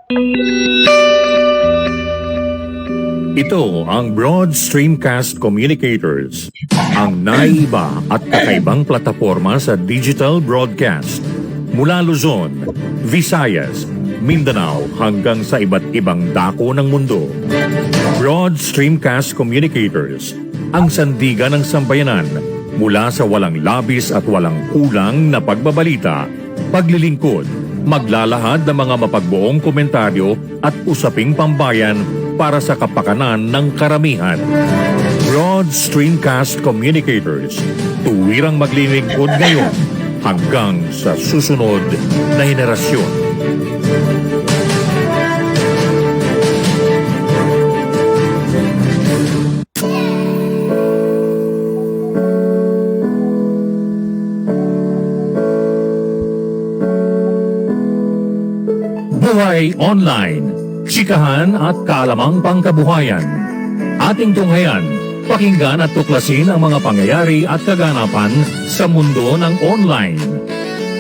Ito ang Broad Streamcast Communicators, ang naiiba at kakaibang plataforma sa digital broadcast. Mula Luzon, Visayas, Mindanao hanggang sa iba't ibang dako ng mundo. Broad Streamcast Communicators, ang sandigan ng sambayanan mula sa walang labis at walang kulang na pagbabalita, paglilingkod, maglalahad ng mga mapagbuong komentaryo at usaping pambayan para sa kapakanan ng karamihan. Broad Streamcast Communicators, tuwirang maglilingkod ngayon hanggang sa susunod na henerasyon. Buhay Online, chikahan at kaalamang pangkabuhayan. Ating tunghayan, pakinggan at tuklasin ang mga pangyayari at kaganapan sa mundo ng online.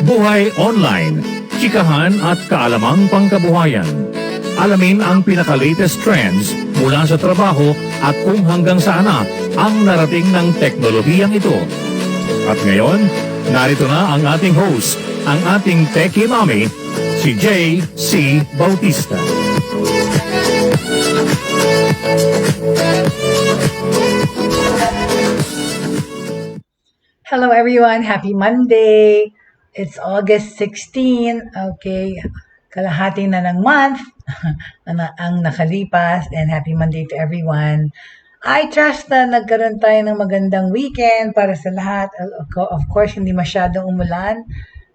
Buhay Online, chikahan at kaalamang pangkabuhayan. Alamin ang pinaka-latest trends mula sa trabaho at kung hanggang saan na ang narating ng teknolohiyang ito. At ngayon, narito na ang ating host, ang ating TechieMommy, si Jaye C. Bautista. Hello everyone, happy Monday. It's August 16. Okay, kalahati na ng month ang nakalipas, and happy Monday to everyone. I trust na nagkaroon tayo ng magandang weekend para sa lahat. Of course, hindi masyadong umulan.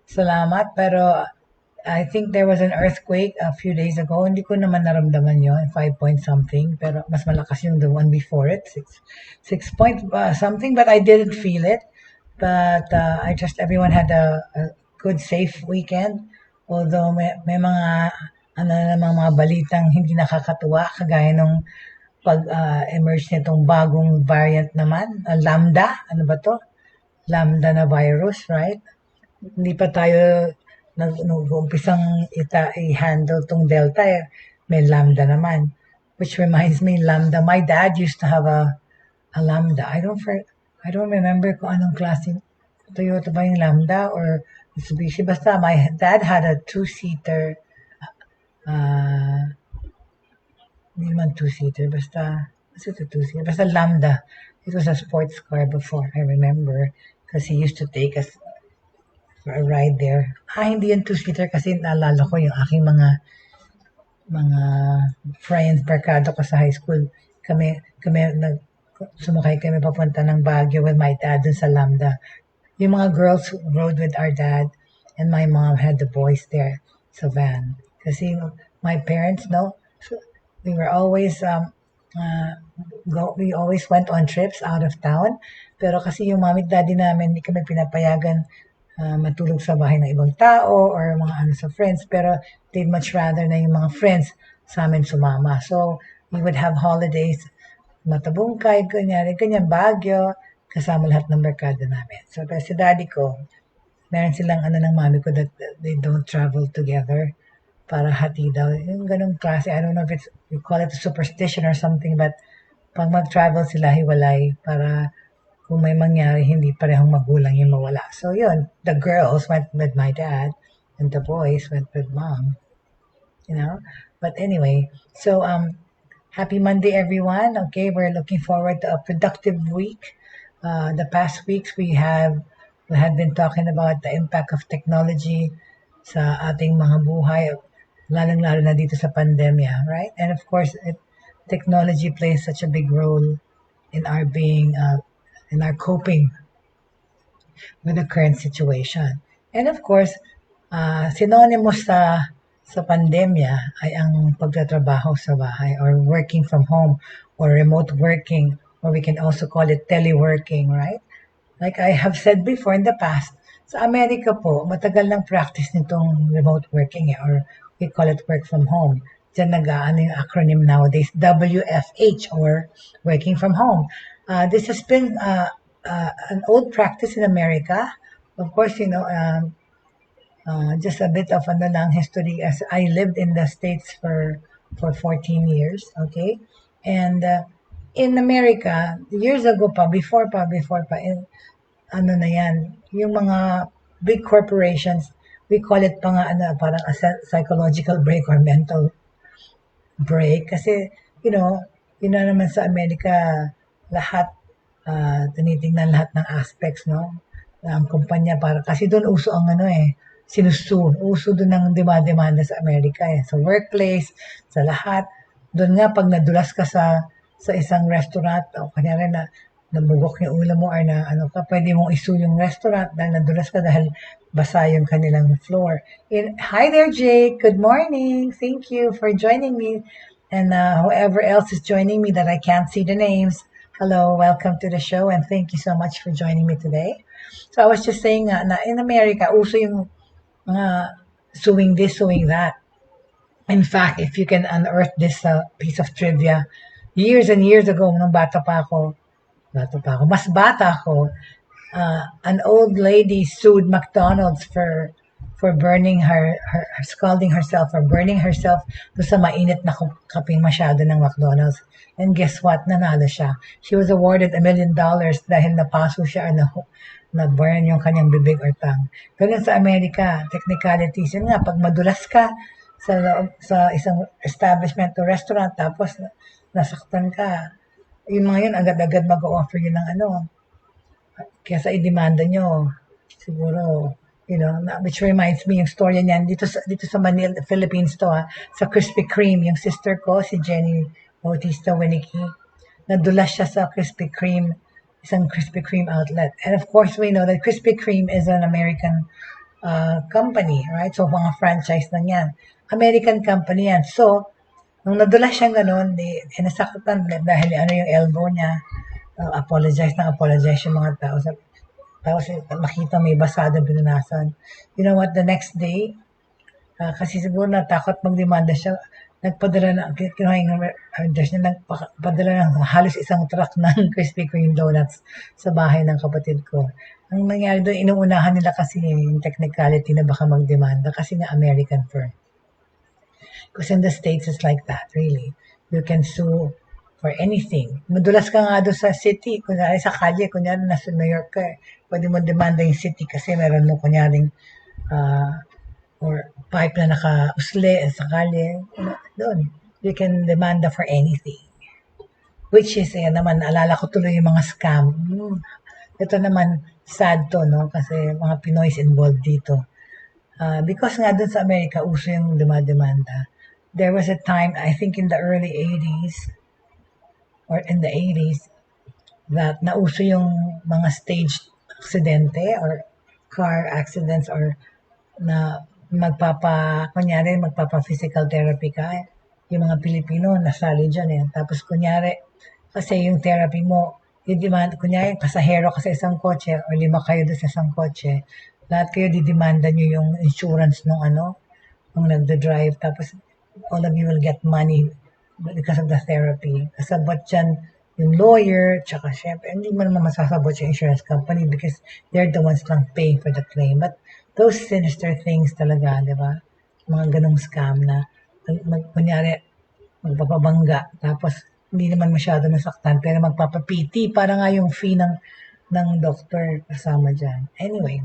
Salamat, pero I think there was an earthquake a few days ago. Hindi ko naman naramdaman yon, 5 point something, pero mas malakas yung the one before it, 6 point something, but I didn't feel it. But I trust everyone had a good, safe weekend. Although may mga namang mga balitang hindi nakakatuwa, kagaya nung pag-emerge nitong bagong variant naman, Lambda, ano ba to? Lambda na virus, right? Hindi pa tayo nag-umpisang i-handle tong Delta, may Lambda naman. Which reminds me, Lambda, my dad used to have a Lambda. I don't remember kung anong klase, Toyota ba yung Lambda or Mitsubishi. Basta my dad had a two-seater, hindi man two-seater, basta Lambda. It was a sports car before, I remember, because he used to take us for a ride there. Hindi yan two-seater kasi naalala ko yung aking mga friends, barkada ko sa high school. Sumakay kami papunta ng Baguio with my dad dun sa Lambda. Yung mga girls rode with our dad, and my mom had the boys there sa van. Kasi my parents, we were always we always went on trips out of town. Pero kasi yung mami at daddy namin, hindi kami pinapayagan matulog sa bahay ng ibang tao or mga sa friends, pero they'd much rather na yung mga friends sa amin sumama. So we would have holidays, Matabungkay, ganyan, Baguio, kasama lahat ng barkada namin. So pero si daddy ko, meron silang ng mami ko that they don't travel together para hati daw. Yung ganong klase, I don't know if we call it a superstition or something, but pag mag-travel sila, hiwalay para kung may mangyari, hindi parehong magulang yung mawala. So yun, the girls went with my dad and the boys went with mom. But anyway, so happy Monday everyone. Okay, we're looking forward to a productive week. The past weeks we have been talking about the impact of technology sa ating mga buhay, lalong-lalo na dito sa pandemya, right? And of course, technology plays such a big role in our being in our coping with the current situation. And of course, synonymous sa pandemya ay ang pagtatrabaho sa bahay or working from home or remote working, or we can also call it teleworking, right? Like I have said before in the past, sa Amerika po, matagal ng practice nitong remote working or we call it work from home. Diyan yung acronym nowadays, WFH or working from home. This has been an old practice in America. Of course, Just a bit of ano lang history, as I lived in the States for 14 years, okay? And in America, years ago pa, before pa, ano na yan, yung mga big corporations, we call it pa nga ano, parang a psychological break or mental break. Kasi, you know, yun na naman sa Amerika, lahat, tinitingnan lahat ng aspects, no? Ang kumpanya para, kasi doon uso ang ano sinusu. Uso doon ng demanda sa Amerika Sa workplace, sa lahat. Doon nga, pag nadulas ka sa isang restaurant, o kanyari na nabugok yung ulo mo or na ano ka, pwede mong isu yung restaurant dahil nadulas ka dahil basa yung kanilang floor. Hi there, Jake. Good morning. Thank you for joining me. And whoever else is joining me that I can't see the names, hello, welcome to the show, and thank you so much for joining me today. So I was just saying na in America, uso yung mga suing this, suing that. In fact, if you can unearth this piece of trivia, years and years ago, nung mas bata ako, an old lady sued McDonald's for burning her scalding herself or burning herself do sa mainit na kaping masyado ng McDonald's. And guess what? Nanalo siya. She was awarded $1 million dahil napaso siya na burn yung kanyang bibig or tongue. Ganun sa Amerika, technicalities. Yun nga, pag madulas ka sa isang establishment o restaurant tapos nasaktan ka, yung mga yun agad-agad mag-offer yun ng ano, kaya sa idemanda nyo, siguro, which reminds me yung story niyan, dito sa Manila, Philippines to sa Krispy Kreme, yung sister ko, si Jenny Bautista Winnicky, nadulas siya sa Krispy Kreme, isang Krispy Kreme outlet. And of course, we know that Krispy Kreme is an American company, right? So, mga franchise lang yan. American company yan. So, nung nadulas siyang ganun, nasaktan dahil ano yung elbow niya, apologize yung mga tao. Tapos makita may basado binunasan. You know what, the next day, kasi siguro natakot magdemanda siya, nagpadala ng halos isang truck ng Krispy Kreme donuts sa bahay ng kapatid ko. Ang nangyari doon, inuunahan nila kasi yung technicality na baka magdemanda kasi nga American firm. Because in the States, it's like that, really. You can sue for anything. Madulas ka nga doon sa city, kunyari sa kalye, kunyari nasa New York ka, pwede mo demanda yung city kasi meron mo kunyaring or pipe na naka-usle sa kalye. Doon, you can demanda for anything. Which is, naman, naalala ko tuloy yung mga scam. Ito naman, sad to, no? Kasi mga Pinoy's involved dito. Because nga doon sa Amerika, uso yung demanda. There was a time, I think in the early 80s, or in the 80s, that nauso yung mga staged aksidente or car accidents or na magpapa-physical therapy ka. Yung mga Pilipino, nasali dyan Tapos kunyari, kasi yung therapy mo, kunyari, pasahero ka sa isang kotse or 5 kayo doon sa isang kotse, lahat kayo didemanda nyo yung insurance nung nagda-drive. Tapos, all of you will get money because of the therapy. Kasabot dyan yung lawyer, tsaka syempre, hindi mo naman masasabot yung insurance company because they're the ones lang paying for the claim. But those sinister things talaga, di ba? Mga ganong scam na, kunyari, magpapabangga, tapos hindi naman masyado nasaktan, pero magpapapiti, para nga yung fee ng doctor kasama dyan. Anyway,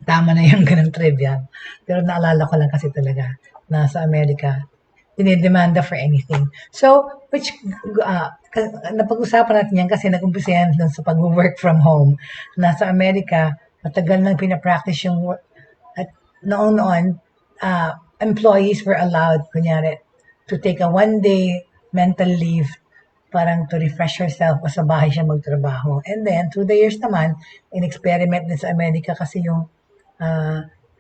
tama na yung ganang trivia. Pero naalala ko lang kasi talaga, nasa Amerika, dinidemanda for anything. So, which, napag-usapan natin yan kasi nag-umpisa yan sa pag-work from home. Nasa Amerika, matagal nang pinapractice yung work. At noon, employees were allowed, kunyari, to take a 1-day mental leave parang to refresh herself o sa bahay siya magtrabaho. And then, through the years naman, in-experiment din sa Amerika kasi yung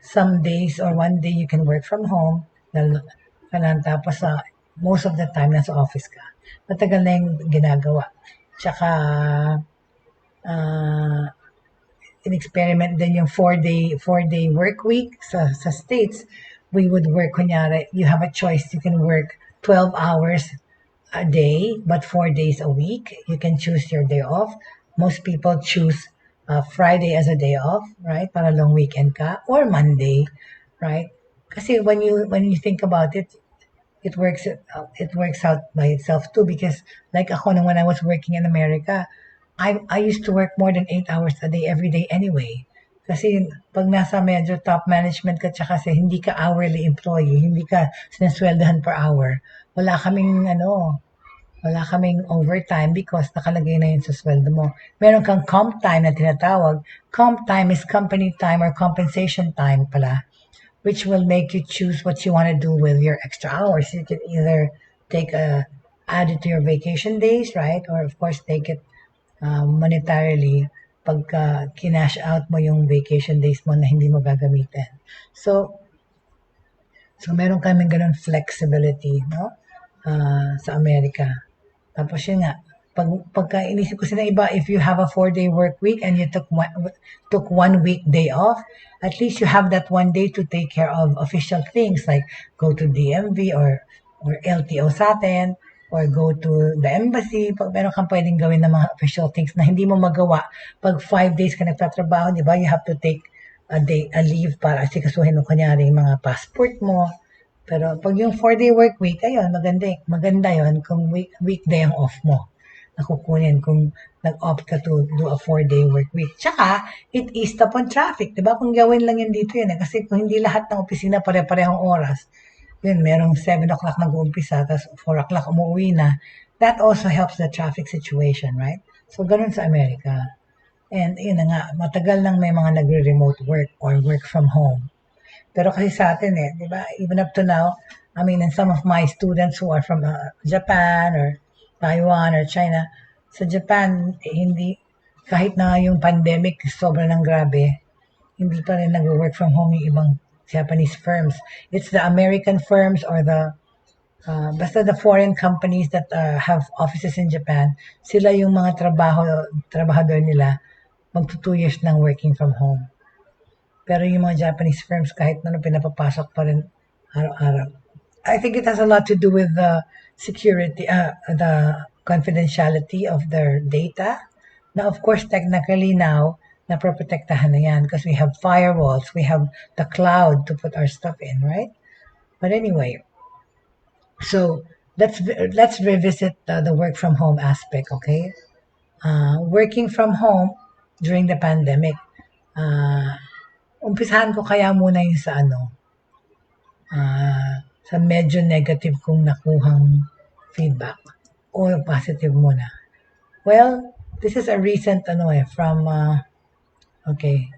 some days or 1 day you can work from home. Tapos most of the time nasa office ka. Matagal na yung ginagawa. Tsaka in-experiment din yung 4-day work week sa States. We would work, kunyari, you have a choice. You can work 12 hours a day, but 4 days a week. You can choose your day off. Most people choose Friday as a day off, right? Para long weekend ka, or Monday, right? Kasi when you think about it, it works out by itself too, because like ako nung when I was working in America, I used to work more than 8 hours a day every day anyway. Kasi pag nasa medyo top management ka, tsaka kasi hindi ka hourly employee, hindi ka sinasweldahan per hour, wala kaming wala kaming overtime because nakalagay na yun sa sweldo mo. Meron kang comp time na tinatawag. Comp time is company time or compensation time pala, which will make you choose what you want to do with your extra hours. You can either add it to your vacation days, right? Or of course, take it monetarily pagka kinash out mo yung vacation days mo na hindi mo gagamitin. So meron kaming ganun flexibility, no? Sa Amerika. Tapos yun nga, pagka inisip ko sila iba, if you have a 4-day work week and you took 1 week day off, at least you have that 1 day to take care of official things like go to DMV or LTO sa atin, or go to the embassy. Pag meron kang pwedeng gawin ng mga official things na hindi mo magawa, pag 5 days ka nagtatrabaho, di ba, you have to take a leave para asikasuhin mo kunyari yung mga passport mo. Pero pag yung 4-day work week, ayun, maganda yun kung weekday ang off mo. Nakukunin kung nag-opt ka to do a 4-day work week. Tsaka, it eased upon traffic. Diba? Kung gawin lang yun dito yun. Kasi kung hindi lahat ng opisina pare-parehong oras, yun, merong 7 o'clock nag-uumpisa, tapos 4 o'clock umuwi na. That also helps the traffic situation, right? So, ganun sa Amerika. And yun na nga, matagal nang may mga nagre-remote work or work from home. Pero kasi sa atin di ba, even up to now, I mean, and some of my students who are from Japan or Taiwan or China, sa Japan, hindi, kahit na yung pandemic, sobrang ng grabe, hindi pa rin nag-work from home yung ibang Japanese firms. It's the American firms or basta the foreign companies that have offices in Japan, sila yung mga trabahador nila, magto 2 years ng working from home. Pero yung mga Japanese firms, kahit na pinapapasok pa rin araw-araw. I think it has a lot to do with the security, the confidentiality of their data. Now, of course, technically now, naproprotektahan na yan because we have firewalls, we have the cloud to put our stuff in, right? But anyway, so let's revisit the work from home aspect, okay? Working from home during the pandemic. Umpisahan ko kaya muna yung sa medyo negative kong nakuhang feedback o positive muna. Well, this is a recent from okay.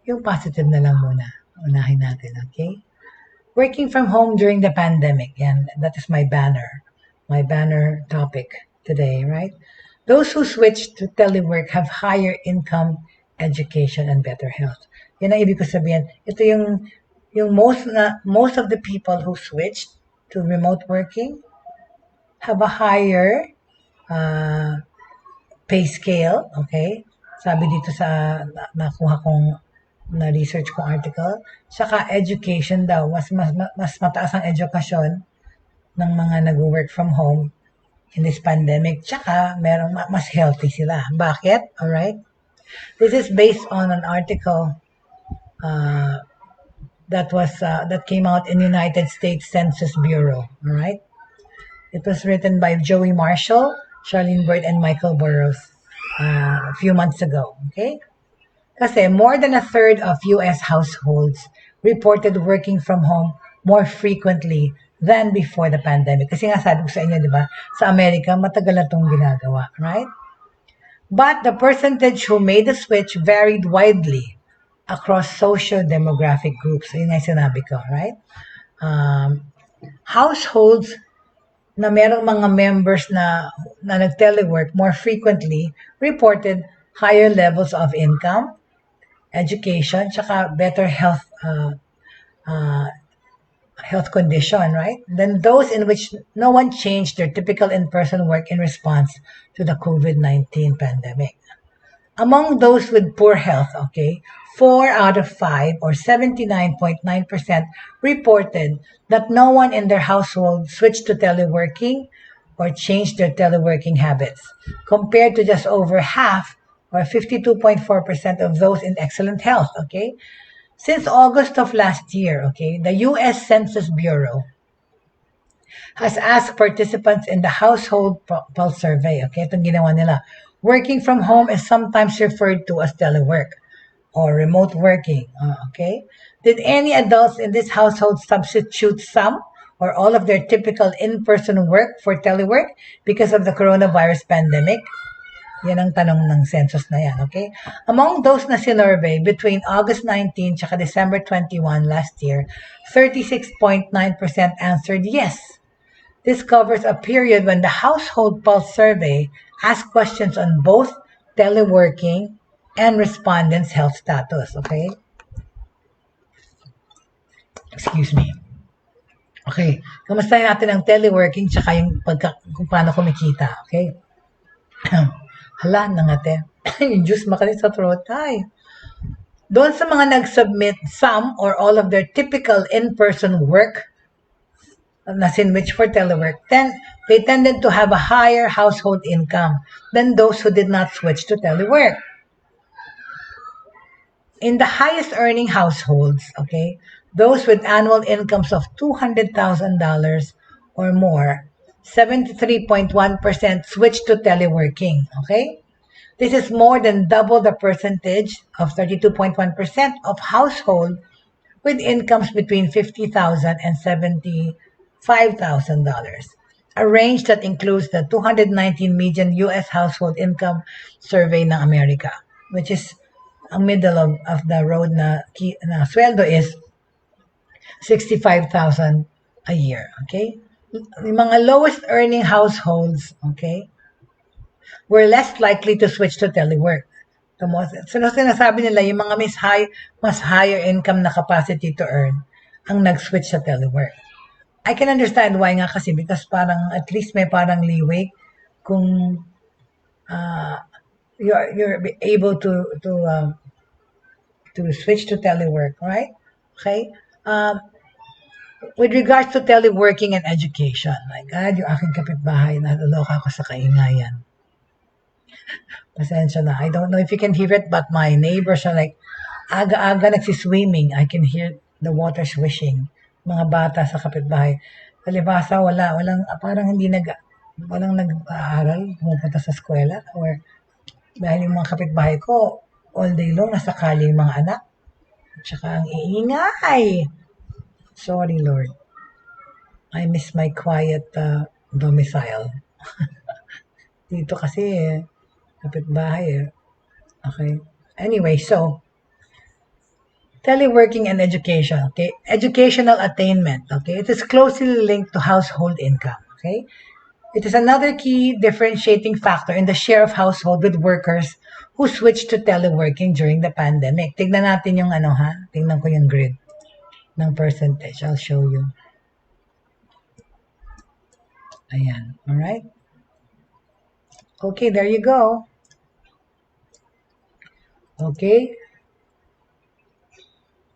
Yung positive na lang muna. Unahin natin, okay? Working from home during the pandemic. Yan, that is my banner topic today, right? Those who switch to telework have higher income, education, and better health. Yan ang ibig ko sabihin. Ito yung most of the people who switched to remote working have a higher pay scale, okay? Sabi dito sa nakuha kong na-research kong article. Saka education daw, mas mataas ang edukasyon ng mga nag-work from home in this pandemic. Tsaka, mas healthy sila. Bakit? Alright? This is based on an article that came out in United States Census Bureau. Alright? It was written by Joey Marshall, Charlene Bird, and Michael Burrows a few months ago. Okay? Kasi more than a third of U.S. households reported working from home more frequently than before the pandemic. Kasi nga sabi ko sa inyo, di ba, sa Amerika, matagal na itong ginagawa, right? But the percentage who made the switch varied widely across socio-demographic groups. Yun nga sinabi ko, right? Households na merong mga members na nag-telework more frequently reported higher levels of income, education, tsaka better health condition, right? Then those in which no one changed their typical in-person work in response to the COVID-19 pandemic. Among those with poor health, 4 out of 5 or 79.9% reported that no one in their household switched to teleworking or changed their teleworking habits, compared to just over half or 52.4% of those in excellent health, okay? Since August of last year, okay, the U.S. Census Bureau has asked participants in the household pulse survey, okay, itong ginawa nila. Working from home is sometimes referred to as telework or remote working, okay? Did any adults in this household substitute some or all of their typical in-person work for telework because of the coronavirus pandemic? Yan ang tanong ng census na yan, okay? Among those na sinurvey between August 19 tsaka December 21 last year, 36.9% answered yes. This covers a period when the Household Pulse survey asked questions on both teleworking and respondents' health status, okay? Excuse me. Okay, kamusta natin ang teleworking tsaka yung kung paano kumikita, okay? Hala, nangate. Yung juice makalit sa throat. Ay. Doon sa mga nag-submit some or all of their typical in-person work na sinwitch for telework, then they tended to have a higher household income than those who did not switch to telework. In the highest earning households, okay, those with annual incomes of $200,000 or more, 73.1% switched to teleworking, okay? This is more than double the percentage of 32.1% of households with incomes between $50,000 and $75,000, a range that includes the 219 median U.S. household income survey ng Amerika, which is ang middle of the road na sweldo is 65,000 a year, okay? Yung mga lowest earning households, okay, were less likely to switch to telework. So, sinasabi nila, yung mga mas higher income na capacity to earn ang nag-switch sa telework. I can understand why nga kasi because parang at least may parang leeway kung you're able to switch to telework, right? Okay? With regards to teleworking and education, my God, yung aking kapitbahay, naloloka ako sa kaingayan. Pasensya na. I don't know if you can hear it, but my neighbors are like, aga-aga nagsiswimming. I can hear the water swishing. Mga bata sa kapitbahay. Palibasa, parang walang nag-aaral, pumupunta sa eskwela, or dahil yung mga kapitbahay ko, all day long, nasa kalye yung mga anak. At saka ang iingay. Sorry, Lord. I miss my quiet domicile. Dito kasi, kapitbahay. Okay. Anyway, so, teleworking and education, okay? Educational attainment, okay? It is closely linked to household income, okay? It is another key differentiating factor in the share of household with workers who switched to teleworking during the pandemic. Tignan natin yung tingnan ko yung grid ng percentage. I'll show you. Ayan, alright? Okay, there you go. Okay.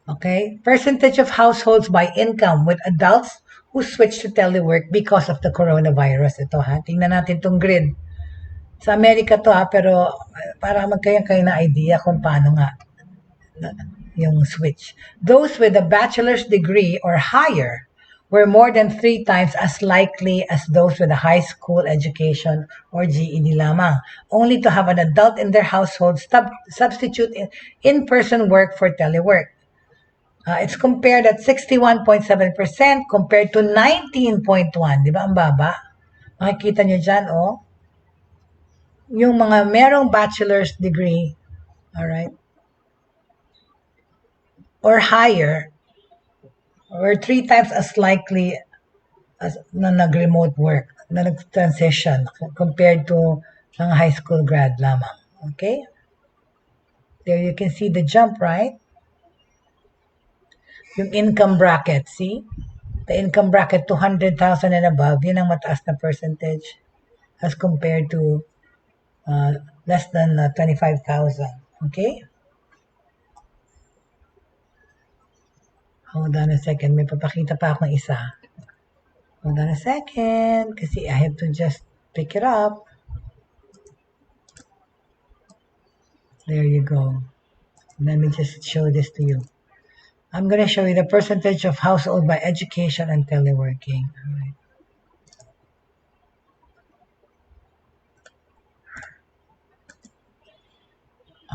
Okay, percentage of households by income with adults who switched to telework because of the coronavirus. Ito tingnan natin tong grid. Sa Amerika to pero para magkaroon kayo na idea kung paano nga yung switch. Those with a bachelor's degree or higher were more than 3 times as likely as those with a high school education or GED lamang, only to have an adult in their household substitute in-person work for telework. It's compared at 61.7% compared to 19.1%. Di ba ang baba? Makikita nyo dyan, yung mga merong bachelor's degree, alright, or higher, were 3 times as likely as na nag-remote work, na nag-transition compared to mga high school grad lamang. Okay? There you can see the jump, right? Yung income bracket, see? The income bracket, 200,000 and above, yun ang mataas na percentage as compared to less than 25,000. Okay? Hold on a second. May papakita pa akong isa. Hold on a second, kasi I have to just pick it up. There you go. Let me just show this to you. I'm going to show you the percentage of household by education and teleworking. All right.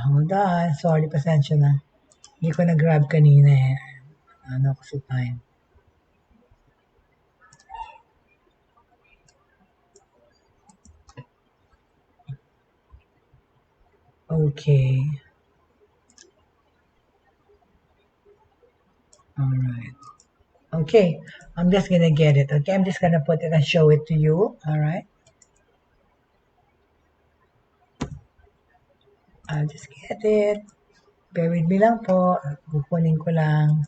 Hold on. Sorry, pasensya na. Hindi ko na-grab kanina eh. Ano ko sa time. Okay. All right. Okay. I'm just gonna get it. Okay. I'm just gonna put it and show it to you. All right. I'll just get it. Bear with me lang po. Kukunin ko lang.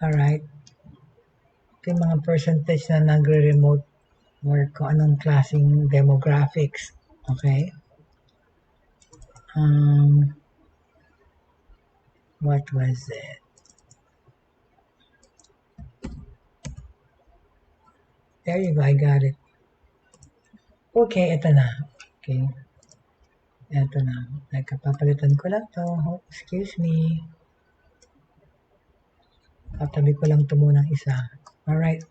All right. Ito yung mga percentage na nagre-remote work ko. Anong klaseng demographics. Okay. What was it? There you go. I got it. Okay. Ito na. Okay. Ito na. Papalitan ko lang to. Oh, excuse me. Tatabi ko lang ito munang isa. Alright.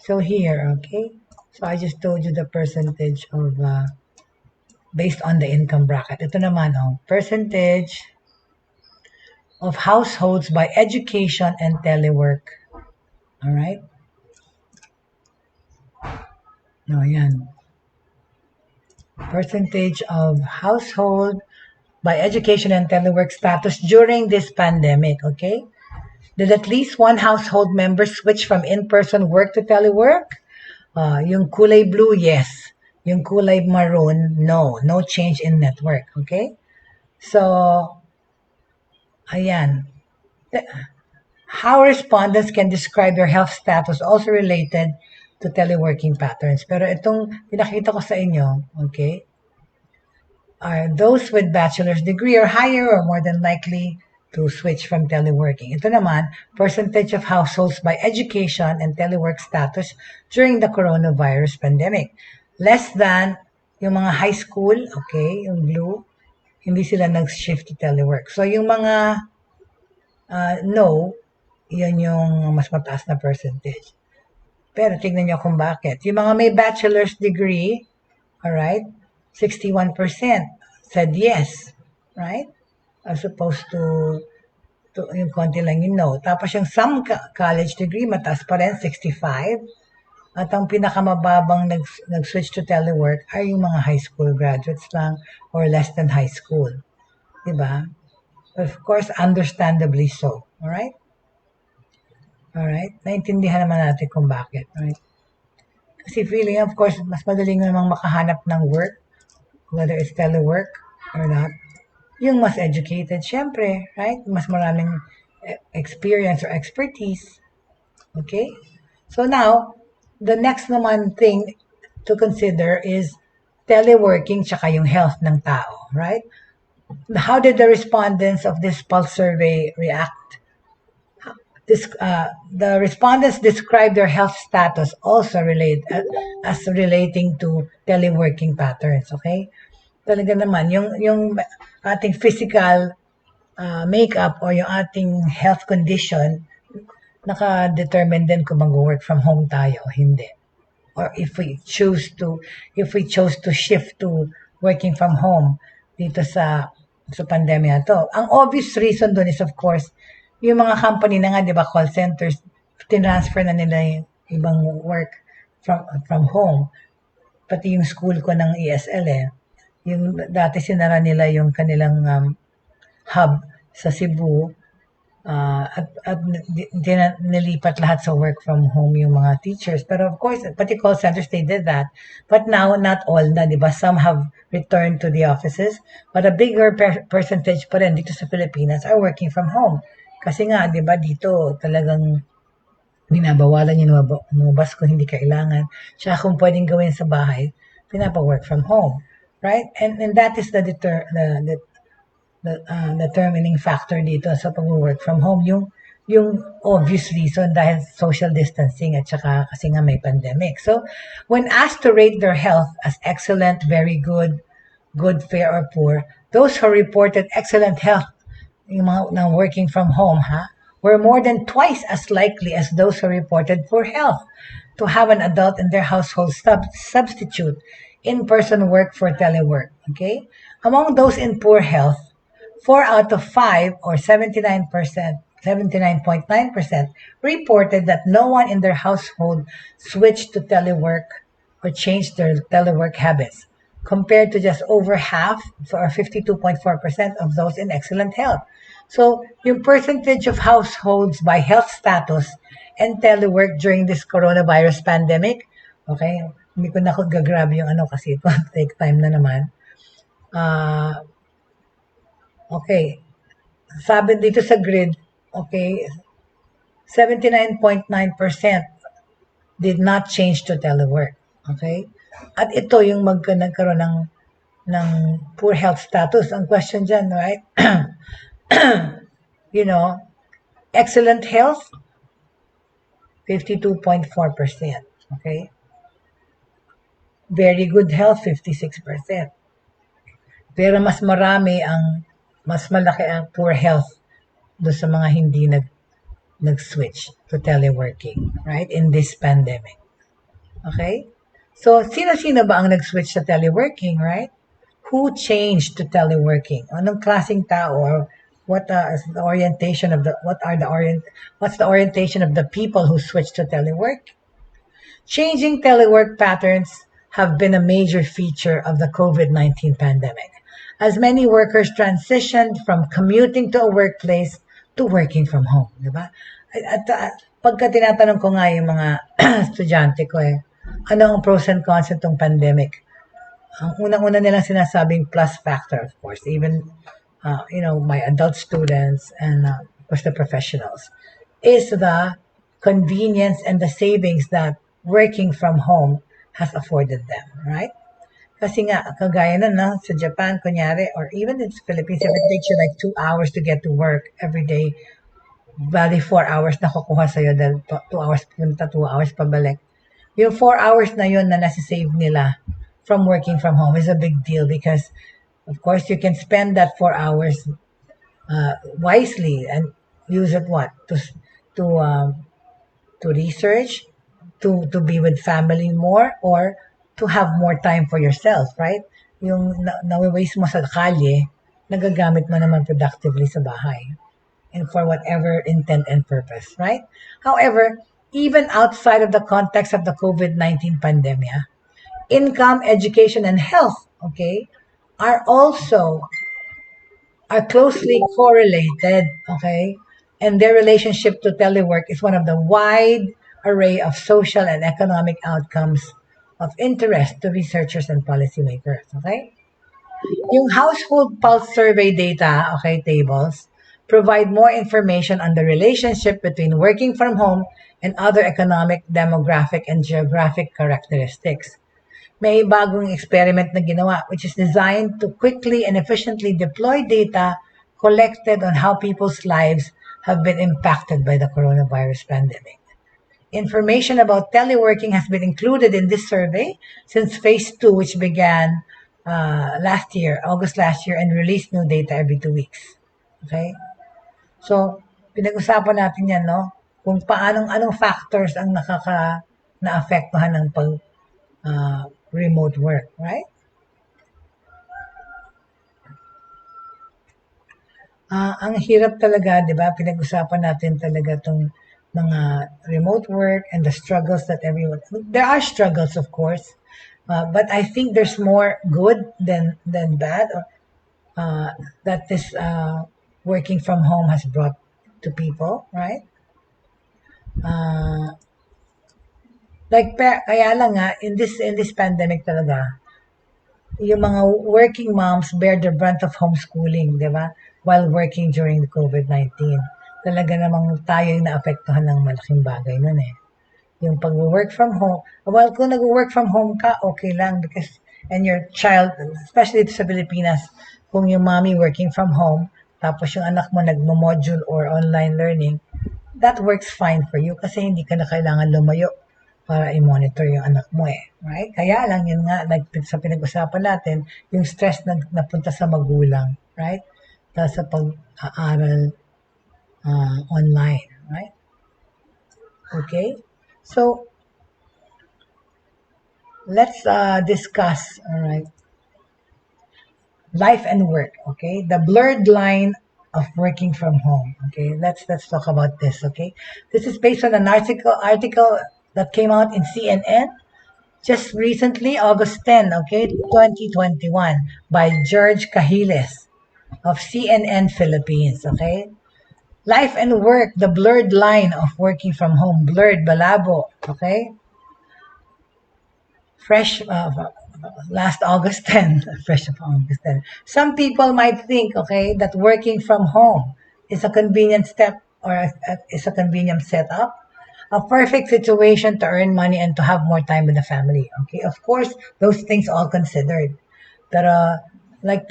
So here, okay. So I just told you the percentage of, based on the income bracket. Ito naman, percentage of households by education and telework. Alright. No, yan. Percentage of household by education and telework status during this pandemic, okay? Did at least one household member switch from in-person work to telework? Yung kulay blue, yes. Yung kulay maroon, no. No change in network, okay? So, ayan. How respondents can describe their health status also related to teleworking patterns. Pero itong pinakita ko sa inyo, okay, are those with bachelor's degree or higher or more than likely to switch from teleworking. Ito naman, percentage of households by education and telework status during the coronavirus pandemic. Less than yung mga high school, okay, yung blue, hindi sila nag-shift to telework. So yung mga no, yun yung mas mataas na percentage. Pero tignan nyo kung bakit. Yung mga may bachelor's degree, alright, 61% said yes, right? As opposed to yung konti lang yung no. Tapos yung some college degree, mataas pa rin, 65. At ang pinakamababang nag-switch to telework ay yung mga high school graduates lang or less than high school. Diba? Of course, understandably so. Alright? Alright? Naintindihan naman natin kung bakit. Alright? Kasi feeling, of course, mas madaling namang makahanap ng work, whether it's telework or not. Yung mas educated, syempre, right? Mas maraming experience or expertise. Okay? So now, the next naman thing to consider is teleworking tsaka yung health ng tao, right? How did the respondents of this pulse survey react? The respondents describe their health status also as relating to teleworking patterns, okay? Talaga naman, yung ating physical makeup or yung ating health condition, naka-determine din kung mag-work from home tayo o hindi. Or if we chose to shift to working from home dito sa pandemya to. Ang obvious reason doon is of course, yung mga company na nga, di ba, call centers, tinransfer na nila yung ibang work from home. Pati yung school ko ng ESL yung dati sinara nila yung kanilang hub sa Cebu at nilipat lahat sa work from home yung mga teachers. Pero of course, pati call centers, they did that. But now, not all na, di ba? Some have returned to the offices. But a bigger percentage pa rin dito sa Pilipinas are working from home. Kasi nga, di ba, dito talagang binabawalan yung lumabas kung hindi kailangan. Tsaka kung pwedeng gawin sa bahay, pinapa-work from home. Right? And that is the determining factor dito sa pag-work from home. Yung yung obvious reason dahil social distancing at saka kasi nga may pandemic. So, when asked to rate their health as excellent, very good, good, fair, or poor, those who reported excellent health, yung mga na working from home, were more than twice as likely as those who reported poor health to have an adult in their household substitute in-person work for telework. Okay? Among those in poor health, 4 out of 5 or 79.9% reported that no one in their household switched to telework or changed their telework habits, compared to just over half or 52.4% of those in excellent health. So, yung percentage of households by health status and telework during this coronavirus pandemic, okay, hindi ko na gagrab yung kasi ito, take time na naman. Okay, sabi dito sa grid, okay, 79.9% did not change to telework. Okay? At ito yung nagkaroon ng poor health status. Ang question dyan, right? Excellent health, 52.4%. Okay? Very good health, 56%. Pero mas malaki ang poor health do sa mga hindi nag-switch to teleworking, right? In this pandemic. Okay? So, sino-sino ba ang nag-switch sa teleworking, right? Who changed to teleworking? Anong klaseng tao or what's the orientation of what's the orientation of the people who switched to telework? Changing telework patterns have been a major feature of the COVID-19 pandemic, as many workers transitioned from commuting to a workplace to working from home, di ba? At pagka tinatanong ko nga yung mga estudyante ko ano ang pros and cons itong pandemic? Ang unang-una nilang sinasabing plus factor, of course, even, my adult students and, of course, the professionals, is the convenience and the savings that working from home has afforded them, right? Kasi nga, kagaya na sa Japan, kunyari, or even in the Philippines, if it takes you like 2 hours to get to work every day, bali 4 hours na kukuha sa'yo dahil 2 hours punta, 2 hours pabalik. Yung 4 hours na yun na nasisave nila from working from home is a big deal because, of course, you can spend that 4 hours wisely and use it to research, to be with family more, or to have more time for yourself, right? Yung nawi-waste mo sa kalye, nagagamit mo naman productively sa bahay and for whatever intent and purpose, right? However, even outside of the context of the COVID-19 pandemic, income, education, and health, okay, are closely correlated, okay? And their relationship to telework is one of the wide array of social and economic outcomes of interest to researchers and policymakers, okay? Yung household pulse survey data, okay, tables, provide more information on the relationship between working from home and other economic, demographic, and geographic characteristics. May bagong experiment na ginawa which is designed to quickly and efficiently deploy data collected on how people's lives have been impacted by the coronavirus pandemic. Information about teleworking has been included in this survey since phase 2, which began August last year, and released new data every 2 weeks. Okay? So, pinag-usapan natin yan, no? Kung anong factors ang na-affectuhan ng remote work, right? Ang hirap talaga, di ba? Pinag-usapan natin talaga itong mga remote work and the struggles that everyone... There are struggles, of course, but I think there's more good than bad that this working from home has brought to people, right? Kaya lang nga, in this pandemic talaga, yung mga working moms bear the brunt of homeschooling, di ba? While working during the COVID-19. Talaga namang tayo yung naapektuhan ng malaking bagay nun Yung pag-work from home, well, kung nag-work from home ka, okay lang because, and your child, especially sa Pilipinas, kung yung mommy working from home, tapos yung anak mo nagmo-module or online learning, that works fine for you kasi hindi ka na kailangan lumayo para i-monitor yung anak mo eh, right? Kaya lang yun nga, like sa pinag-usapan natin, yung stress na napunta sa magulang, right? Dahil sa pag-aaral online, right? Okay? So, let's discuss, all right, life and work, okay? The blurred line of working from home, okay? Let's talk about this, okay? This is based on an article that came out in CNN just recently, August 10, okay, 2021, by George Cahiles of CNN Philippines, okay? Life and work, the blurred line of working from home, blurred, balabo, okay? Fresh, last August 10, fresh of August 10. Some people might think, okay, that working from home is a convenient step or is a convenient setup, a perfect situation to earn money and to have more time with the family. Okay, of course, those things all considered. Pero, like,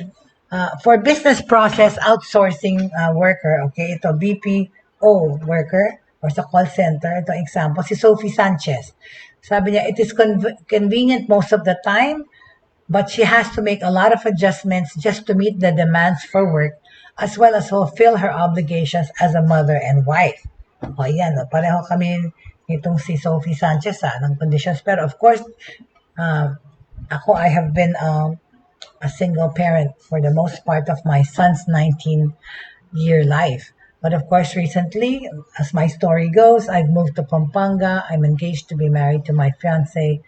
for business process outsourcing worker, okay, ito, BPO worker or sa call center, ito example, si Sophie Sanchez. Sabi niya, it is convenient most of the time, but she has to make a lot of adjustments just to meet the demands for work as well as fulfill her obligations as a mother and wife. O yan, pareho kami nitong si Sophie Sanchez ng conditions. Pero of course, ako, I have been a single parent for the most part of my son's 19-year life. But of course, recently, as my story goes, I've moved to Pampanga. I'm engaged to be married to my fiance,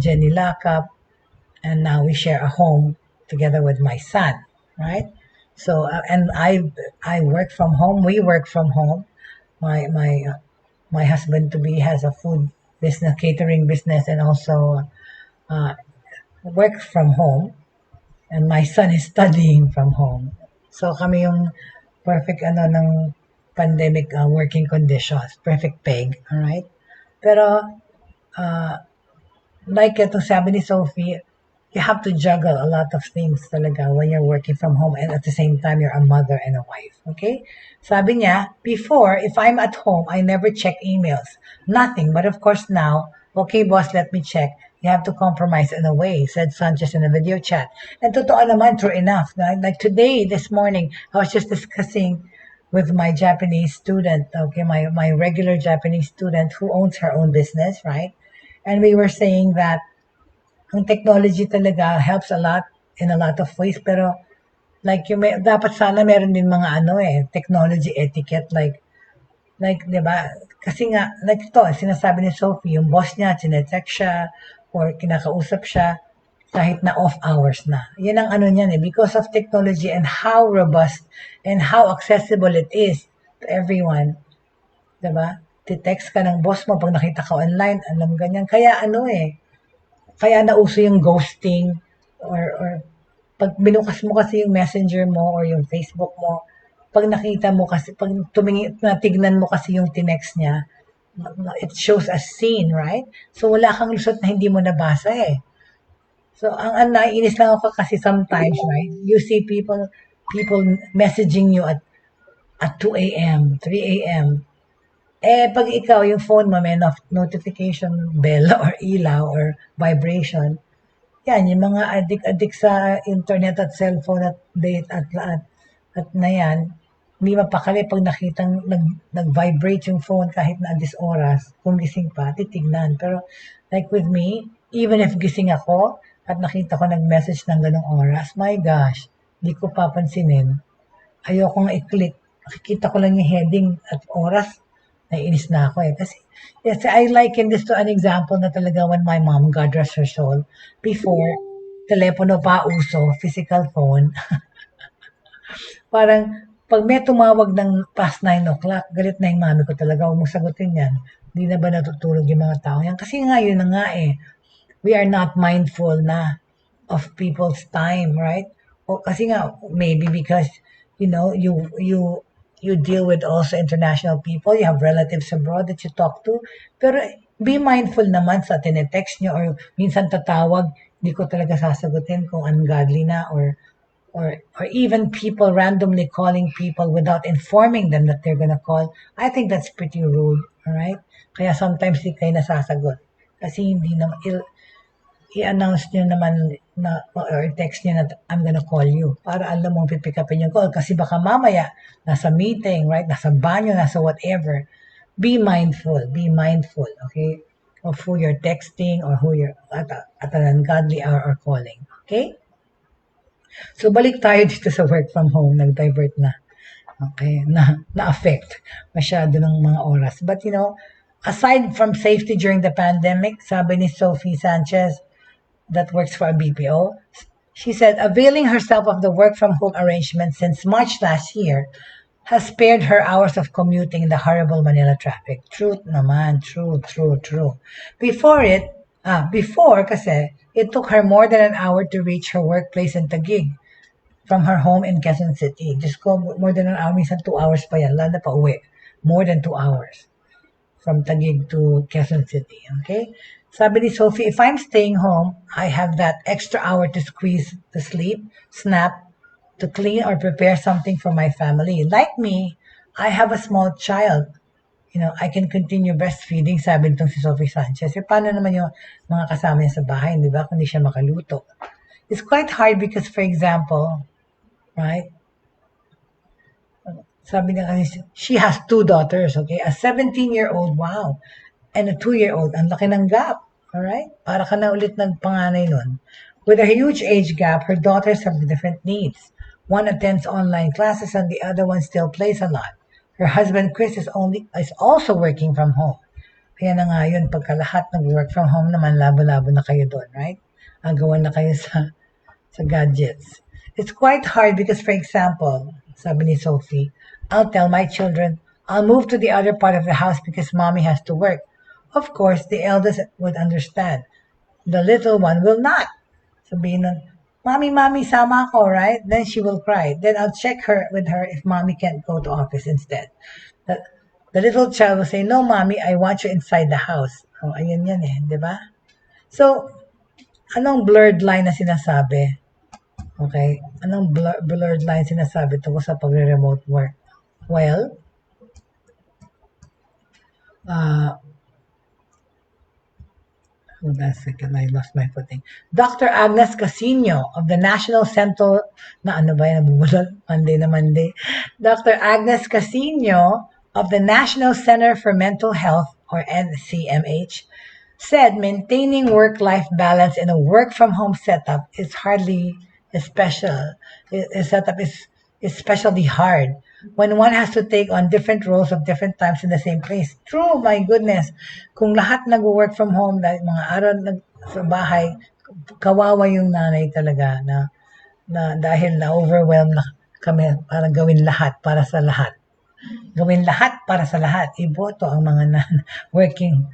Jenny Lakap, and now we share a home together with my son, right? So, and I work from home. We work from home. My husband to be has a food business, catering business, and also work from home. And my son is studying from home. So kami yung perfect ng pandemic working conditions, perfect peg, all right? Pero like itong sabi ni Sophie, you have to juggle a lot of things talaga when you're working from home and at the same time you're a mother and a wife, okay? Sabi niya, before, if I'm at home, I never check emails. Nothing, but of course now, okay boss, let me check. You have to compromise in a way, said Sanchez in a video chat. And totoo naman, true enough. Like today, this morning, I was just discussing with my Japanese student, okay, my regular Japanese student who owns her own business, right? And we were saying that ang technology talaga helps a lot in a lot of ways, pero like dapat sana meron din mga technology etiquette, like 'di ba? Kasi nga like ito, sinasabi ni Sophie, yung boss niya chinecheck siya or kinakausap siya kahit na off hours na. Yan ang niyan because of technology and how robust and how accessible it is to everyone. 'Di ba? Te-text ka ng boss mo pag nakita ka online, alam ganyan. Kaya kaya nauso yung ghosting or pag binukas mo kasi yung messenger mo or yung Facebook mo, pag nakita mo kasi, pag natignan mo kasi yung tinext niya, it shows as seen, right? So wala kang lusot na hindi mo nabasa eh. So ang naiinis lang ako kasi sometimes, right? You see people messaging you at 2 a.m., 3 a.m. Pag ikaw, yung phone mo may notification bell or ilaw or vibration, yan, yung mga adik sa internet at cellphone at date at na yan, hindi mapakali pag nakitang nag-vibrate yung phone kahit na this oras, kung gising pa, titignan. Pero like with me, even if gising ako at nakita ko nag-message ng ganong oras, my gosh, hindi ko papansinin. Ayokong i-click. Nakikita ko lang yung heading at oras, naiinis na ako eh. Kasi, yes, I liken this to an example na talaga when my mom, God rest her soul, before, telepono pa uso, physical phone. Parang, pag may tumawag ng past 9 o'clock, galit na yung mami ko talaga, huwag mong sagutin yan. Hindi na ba natutulog yung mga tao yan? Kasi nga, yun na nga eh. We are not mindful na of people's time, right? O, kasi nga, maybe because, you deal with also international people, you have relatives abroad that you talk to, pero be mindful naman sa tinetext nyo or minsan tatawag, hindi ko talaga sasagutin kung ungodly na or or even people randomly calling people without informing them that they're gonna call, I think that's pretty rude, alright? Kaya sometimes di kayo nasasagot. Kasi hindi naman, i-announce nyo naman na, or text nyo na, I'm gonna call you. Para alam mo, pipick upin yung call. Kasi baka mamaya, nasa meeting, right? Nasa banyo, nasa whatever. Be mindful, okay? Of who you're texting or who you're at an ungodly hour or calling, okay? So, balik tayo dito sa work from home. Nag-divert na. Okay? Na-affect masyado ng mga oras. But, aside from safety during the pandemic, sabi ni Sophie Sanchez, that works for a BPO, she said, availing herself of the work from home arrangement since March last year has spared her hours of commuting in the horrible Manila traffic. Truth naman. True. Before kasi, it took her more than an hour to reach her workplace in Taguig from her home in Quezon City. Just go more than an hour, minsan 2 hours pa yan, lalo na pa uwi. More than 2 hours from Taguig to Quezon City, okay? Sabi ni Sophie, if I'm staying home, I have that extra hour to squeeze to sleep, snap, to clean or prepare something for my family. Like me, I have a small child. I can continue breastfeeding, sabi nitong si Sophie Sanchez. Paano naman yung mga kasama niya sa bahay, di ba? Kung di siya makaluto. It's quite hard because, for example, right? Sabi niya kasi, she has 2 daughters, okay? A 17-year-old, wow. And a 2-year-old. Ang laki ng gap, alright? Para ka na ulit nagpanganay nun. With a huge age gap, her daughters have different needs. One attends online classes and the other one still plays a lot. Her husband, Chris, is also working from home. Kaya na nga yun, pagka lahat nag-work from home naman, labo-labo na kayo doon, right? Agawan na kayo sa gadgets. It's quite hard because, for example, sabi ni Sophie, I'll tell my children, I'll move to the other part of the house because mommy has to work. Of course, the eldest would understand. The little one will not. Sabihin nun, Mommy, sama ako, right? Then she will cry. Then I'll check with her if mommy can't go to office instead. The little child will say, no, mommy, I want you inside the house. Oh, ayun yan eh, di ba? So, anong blurred line na sinasabi? Okay? Anong blurred line sinasabi tungkol sa pagre-remote work? Well, hold on a second, I lost my footing. Dr. Agnes Casino of the National Center, Monday. Dr. Agnes Casino of the National Center for Mental Health, or NCMH, said maintaining work-life balance in a work-from-home setup is hardly special. Setup is especially hard when one has to take on different roles of different times in the same place. True, my goodness. Kung lahat nag-work from home, mga araw sa bahay, kawawa yung nanay talaga na dahil na-overwhelm na kami para gawin lahat para sa lahat. Gawin lahat para sa lahat. Iboto ang mga working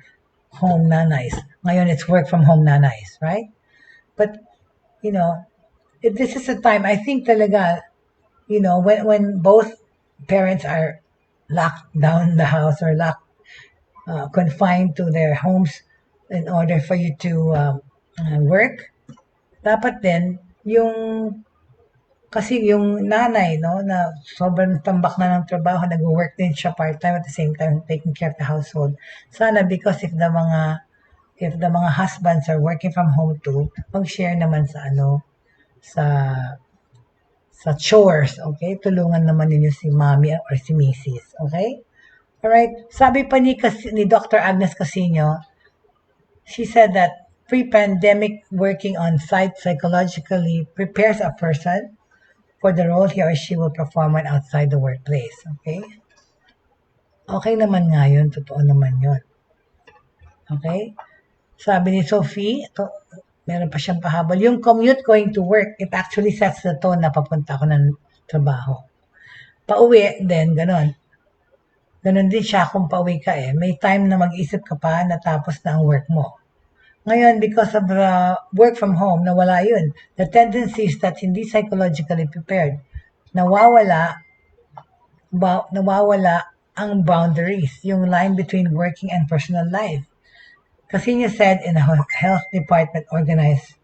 home nanays. Ngayon, it's work from home nanays, right? But, this is a time, I think talaga, when both parents are locked down the house or confined to their homes in order for you to work, dapat din kasi yung nanay, na sobrang tambak na ng trabaho, nag-work din siya part-time at the same time taking care of the household. Sana because if the mga husbands are working from home too, mag-share naman sa chores, okay? Tulungan naman ninyo si mommy or si Mrs., okay? Alright? Sabi pa ni Dr. Agnes Casino, she said that pre-pandemic working on site psychologically prepares a person for the role he or she will perform when outside the workplace, okay? Okay naman nga yun, totoo naman yun. Okay? Sabi ni Sophie, meron pa siyang pahabol. Yung commute going to work, it actually sets the tone na papunta ako ng trabaho. Pauwi din, ganon. Ganon din siya kung pauwi ka eh. May time na mag-isip ka pa natapos na ang work mo. Ngayon, because of work from home, nawala yun. The tendency is that hindi psychologically prepared. Nawawala ang boundaries, yung line between working and personal life. Casino said in a health department organized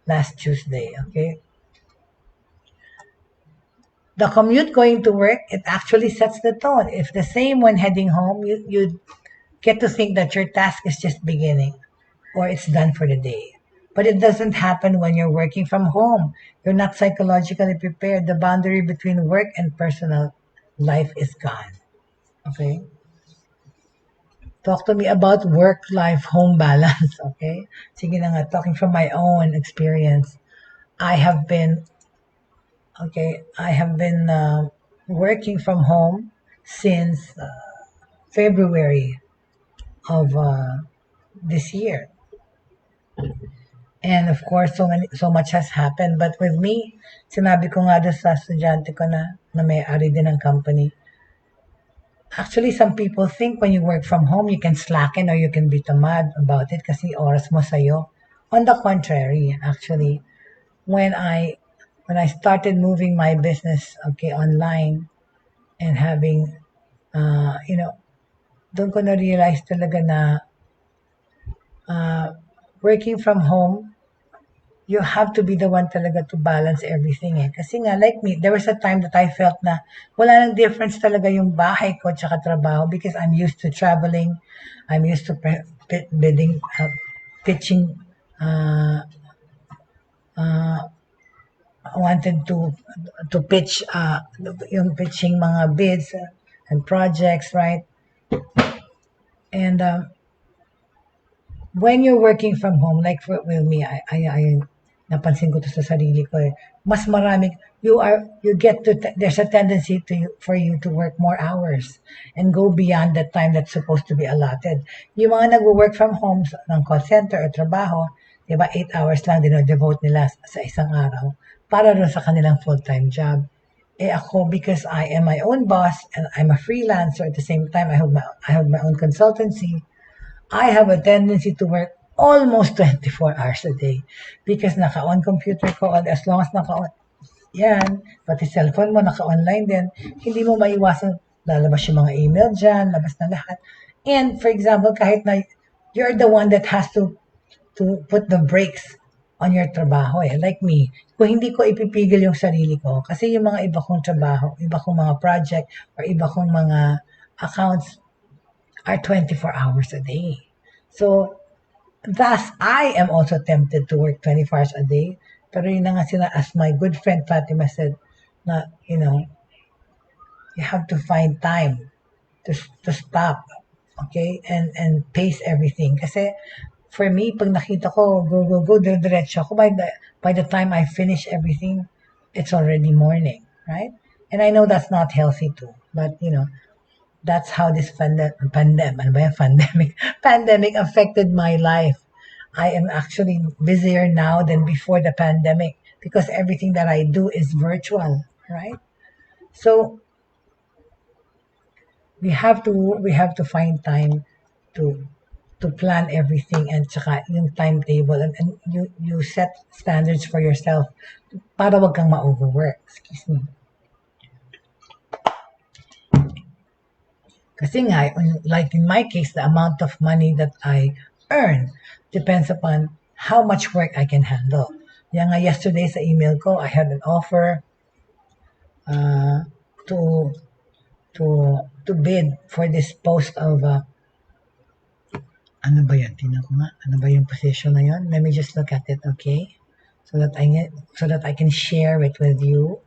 last Tuesday, okay? The commute going to work, it actually sets the tone. If the same when heading home, you get to think that your task is just beginning or it's done for the day. But it doesn't happen when you're working from home. You're not psychologically prepared. The boundary between work and personal life is gone. Okay? Talk to me about work-life home balance. Okay? Sige na nga, talking from my own experience. I have been, working from home since February of this year. And of course, so much has happened. But with me, sinabi ko nga doon sa estudyante ko na may-ari din ng company. Actually, some people think when you work from home, you can slacken or you can be tamad about it kasi oras mo sa'yo. On the contrary, actually, when I when I started moving my business, online and having, doon ko na-realize talaga na working from home, you have to be the one talaga to balance everything eh. Kasi nga, like me, there was a time that I felt na wala nang difference talaga yung bahay ko tsaka trabaho because I'm used to traveling. I'm used to bidding, pitching, wanted to pitch, yung pitching mga bids and projects, right? And when you're working from home, like with me, I napansin ko to sa sarili ko eh, mas marami, there's a tendency for you to work more hours and go beyond the time that's supposed to be allotted. Yung mga nag-work from home ng call center o trabaho, di ba, 8 hours lang devote nila sa isang araw para rin sa kanilang full-time job. Eh ako, because I am my own boss and I'm a freelancer at the same time, I have my own consultancy. I have a tendency to work almost 24 hours a day because naka-on computer ko, as long as naka-on, yan, pati cellphone mo naka-online din, hindi mo maiwasan lalabas yung mga email dyan, labas na lahat. And for example, kahit na you're the one that has to put the brakes on your trabaho eh. Like me, kung hindi ko ipipigil yung sarili ko, kasi yung mga iba kong trabaho, iba kong mga project, or iba kong mga accounts are 24 hours a day. So, thus, I am also tempted to work 24 hours a day. Pero yun na nga as my good friend Fatima said, na, you have to find time to stop, okay? And pace everything. Kasi, for me, pag nakita ko, go, diretso ako, by the time I finish everything, it's already morning, right? And I know that's not healthy too. But, that's how this pandemic affected my life. I am actually busier now than before the pandemic because everything that I do is virtual, right? So we have to find time to plan everything and tsaka yung timetable and you set standards for yourself para wag kang ma-overwork. Excuse me. Kasi nga, like in my case, the amount of money that I earn depends upon how much work I can handle. Yan nga yesterday sa email ko, I had an offer to bid for this post of ano ba yan? Tingnan ko nga. Ano ba yung position na yun? Let me just look at it, okay? So that I can share it with you.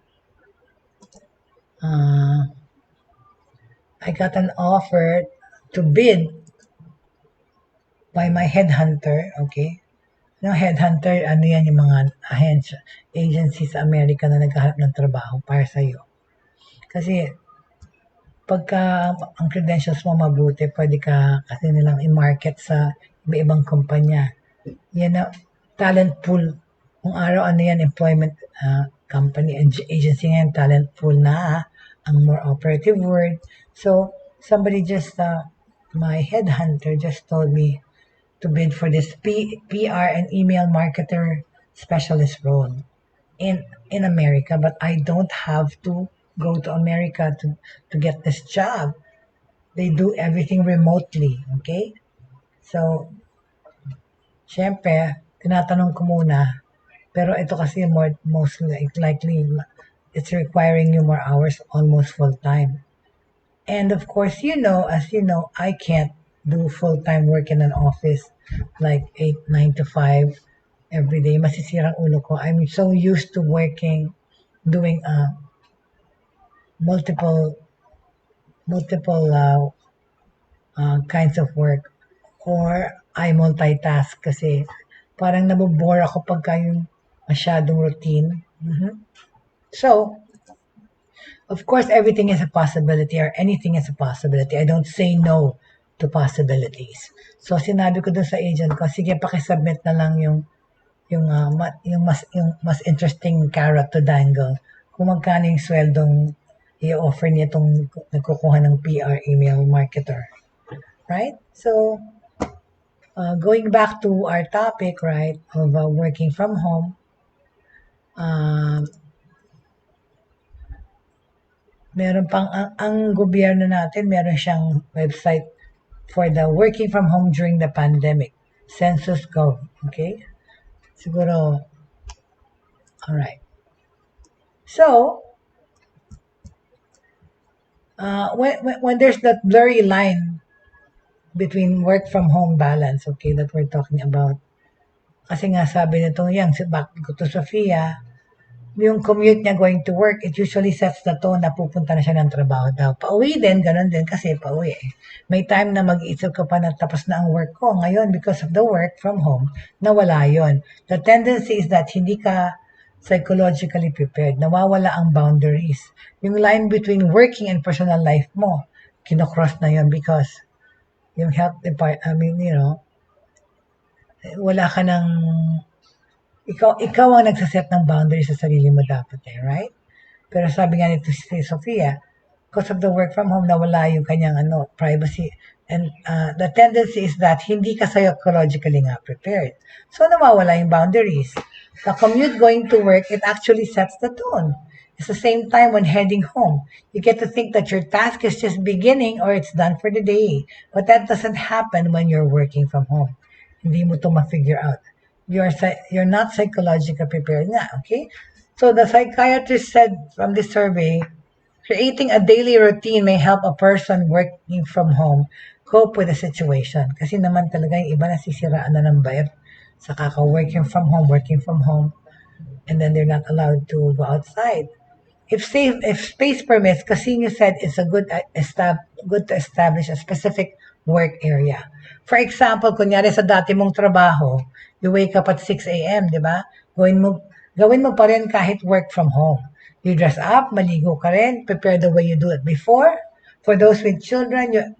I got an offer to bid by my headhunter, okay? Headhunter, ano yan yung mga agency sa Amerika na naghahanap ng trabaho para sa'yo. Kasi, pagka ang credentials mo mabuti, pwede ka kasi nilang i-market sa iba-ibang kumpanya. Yan na, talent pool. Kung araw, employment company, agency ngayon, talent pool na, ang more operative word. So, somebody my headhunter just told me to bid for this PR and email marketer specialist role in America, but I don't have to go to America to get this job. They do everything remotely, okay? So, syempre, tinatanong ko muna, pero ito kasi most likely, it's requiring you more hours, almost full time. And of course, as you know, I can't do full time work in an office like 9 to 5 every day. Masisirang ulo ko. I'm so used to working, doing multiple kinds of work, or I multitask kasi parang nabobore ako pagka yung masyadong routine. So, of course, everything is a possibility or anything is a possibility. I don't say no to possibilities. So, sinabi ko dun sa agent ko, sige, pakisubmit na lang yung mas interesting carrot to dangle. Kung magkano yung sweldong i-offer niya itong nagkukuha ng PR email marketer. Right? So, going back to our topic, right, of working from home, meron pang, ang gobyerno natin, meron siyang website for the working from home during the pandemic. Census.gov, okay? Siguro, alright. So, when there's that blurry line between work from home balance, okay, that we're talking about, kasi nga sabi nitong back ko to Sophia, yung commute niya going to work, it usually sets the tone na pupunta na siya ng trabaho daw. Pauwi din, ganun din kasi pauwi eh. May time na mag-iisip ka pa na tapos na ang work ko. Ngayon, because of the work from home, nawala yon. The tendency is that hindi ka psychologically prepared. Nawawala ang boundaries. Yung line between working and personal life mo, kinocross na yon because yung health department, wala ka ng ikaw ang nagsaset ng boundaries sa sarili mo dapat right? Pero sabi nga nito si Sophia, because of the work from home, nawala yung kanyang privacy. And the tendency is that hindi ka psychologically nga prepared. So nawawala yung boundaries. The commute going to work, it actually sets the tone. It's the same time when heading home. You get to think that your task is just beginning or it's done for the day. But that doesn't happen when you're working from home. Hindi mo to ma-figure out. You're not psychologically prepared nga, okay? So the psychiatrist said from this survey, creating a daily routine may help a person working from home cope with the situation. Kasi naman talaga yung iba nasisiraan na ng bayad sa working from home, and then they're not allowed to go outside. If space permits, Casino said it's good to establish a specific work area. For example, kunyari sa dati mong trabaho, you wake up at 6 a.m., di ba? Gawin mo pa rin kahit work from home. You dress up, maligo ka rin, prepare the way you do it before. For those with children, you're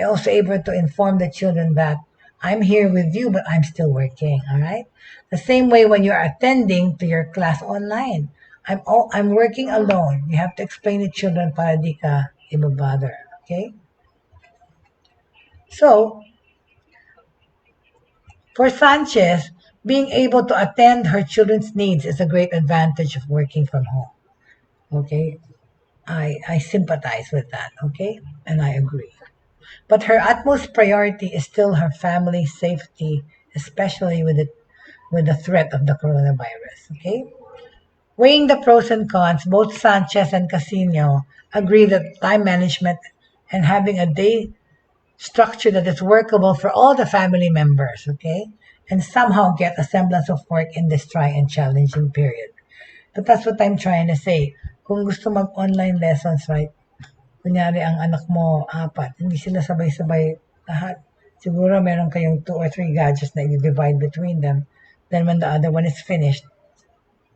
also able to inform the children that I'm here with you, but I'm still working, all right? The same way when you're attending to your class online. I'm working alone. You have to explain to children para di ka ibabother, okay? So, for Sanchez, being able to attend her children's needs is a great advantage of working from home. Okay? I sympathize with that, okay? And I agree. But her utmost priority is still her family's safety, especially with the threat of the coronavirus, okay? Weighing the pros and cons, both Sanchez and Casino agree that time management and having a day structure that is workable for all the family members, okay? And somehow get a semblance of work in this try and challenging period. But that's what I'm trying to say. Kung gusto mag-online lessons, right? Kunyari ang anak mo, 4, hindi sila sabay-sabay lahat. Siguro meron kayong 2 or 3 gadgets na i-divide between them. Then when the other one is finished,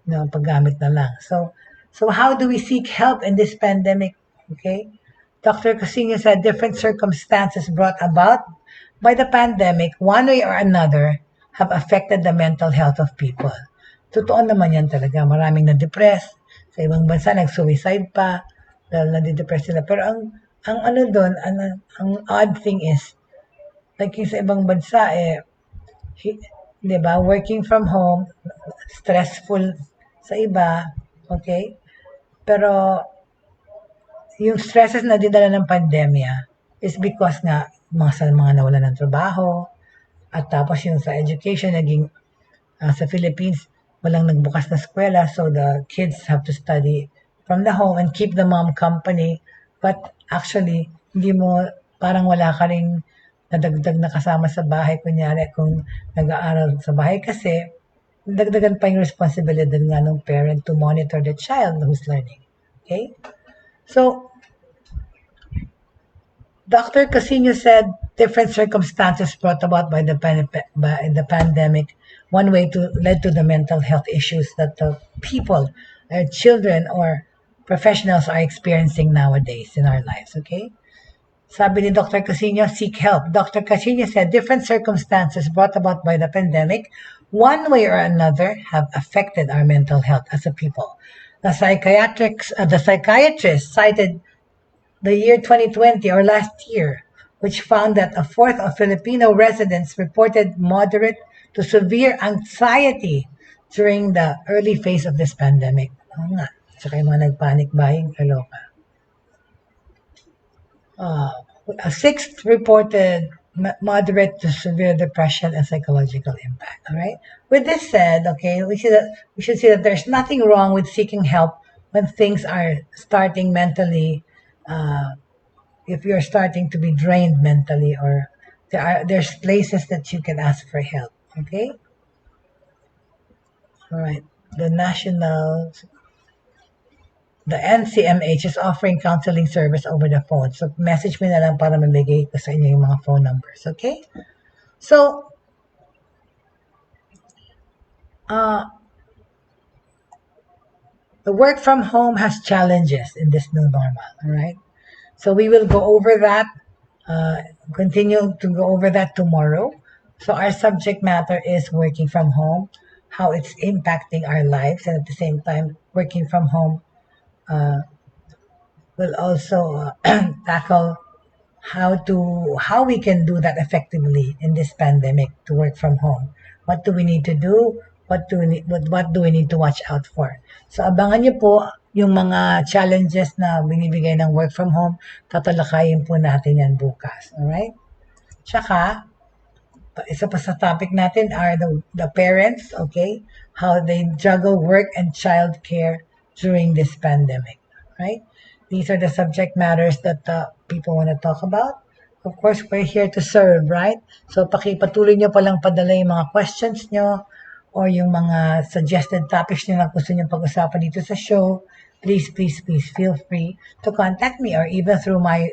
paggamit na lang. So how do we seek help in this pandemic? Okay? Dr. Casino said different circumstances brought about by the pandemic, one way or another, have affected the mental health of people. Totoo naman yan talaga. Maraming na-depress. Sa ibang bansa, nag-suicide pa dahil na-depress sila. Pero ang odd thing is, like yung sa ibang bansa, di ba, working from home, stressful sa iba, okay? Pero yung stresses na dinala ng pandemya is because nga mga nawalan ng trabaho, at tapos yung sa education, naging sa Philippines, walang nagbukas na eskwela, so the kids have to study from the home and keep the mom company. But actually, hindi mo, parang wala ka ring nadagdag na kasama sa bahay. Kunyari, kung nag-aaral sa bahay kasi, dagdagan pa yung responsibility nga ng parent to monitor the child who's learning. Okay? So, Dr. Casino said different circumstances brought about by the pandemic. One way to led to the mental health issues that the people, children or professionals are experiencing nowadays in our lives. Okay. Sabi ni Dr. Casino, seek help. Dr. Casino said different circumstances brought about by the pandemic, one way or another, have affected our mental health as a people. The psychiatrist cited the year 2020 or last year, which found that a fourth of Filipino residents reported moderate to severe anxiety during the early phase of this pandemic. Oo nga. Tsaka yung mga nagpanic buying, kaloka. A sixth reported moderate to severe depression and psychological impact. All right. With this said, okay, we should see that there's nothing wrong with seeking help when things are starting mentally. If you're starting to be drained mentally, or there's places that you can ask for help. Okay. All right. The NCMH is offering counseling service over the phone. So, message me na lang para mabigay ko sa inyo yung mga phone numbers. Okay? So, the work from home has challenges in this new normal. All right? So, we will go over that, continue to go over that tomorrow. So, our subject matter is working from home, how it's impacting our lives, and at the same time, working from home will also tackle how we can do that effectively in this pandemic to work from home. What do we need to do? What do we need to watch out for? So abangan niyo po yung mga challenges na binibigay ng work from home. Tatalakayin po natin yan bukas. Alright? Tsaka, isa pa sa topic natin are the parents, okay? How they juggle work and child care during this pandemic, right? These are the subject matters that people want to talk about. Of course, we're here to serve, right? So, patuloy nyo palang padala yung mga questions nyo or yung mga suggested topics nyo na gusto nyo pag-usapan dito sa show. Please feel free to contact me or even through my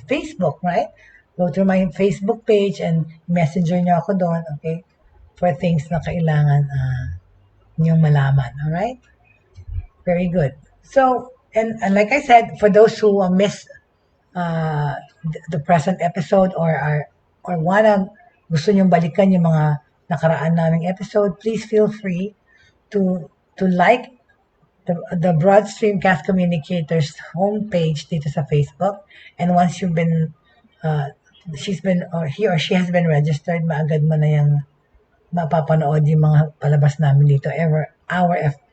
Facebook, right? Go through my Facebook page and messenger nyo ako doon, okay? For things na kailangan nyo malaman, alright? Very good. So, and like I said, for those who missed the present episode or gusto nyong balikan yung mga nakaraan naming episode, please feel free to like the Broad Streamcast Communicators homepage dito sa Facebook. And once you've been he or she has been registered, maagad mo na yung mapapanood yung mga palabas namin dito hour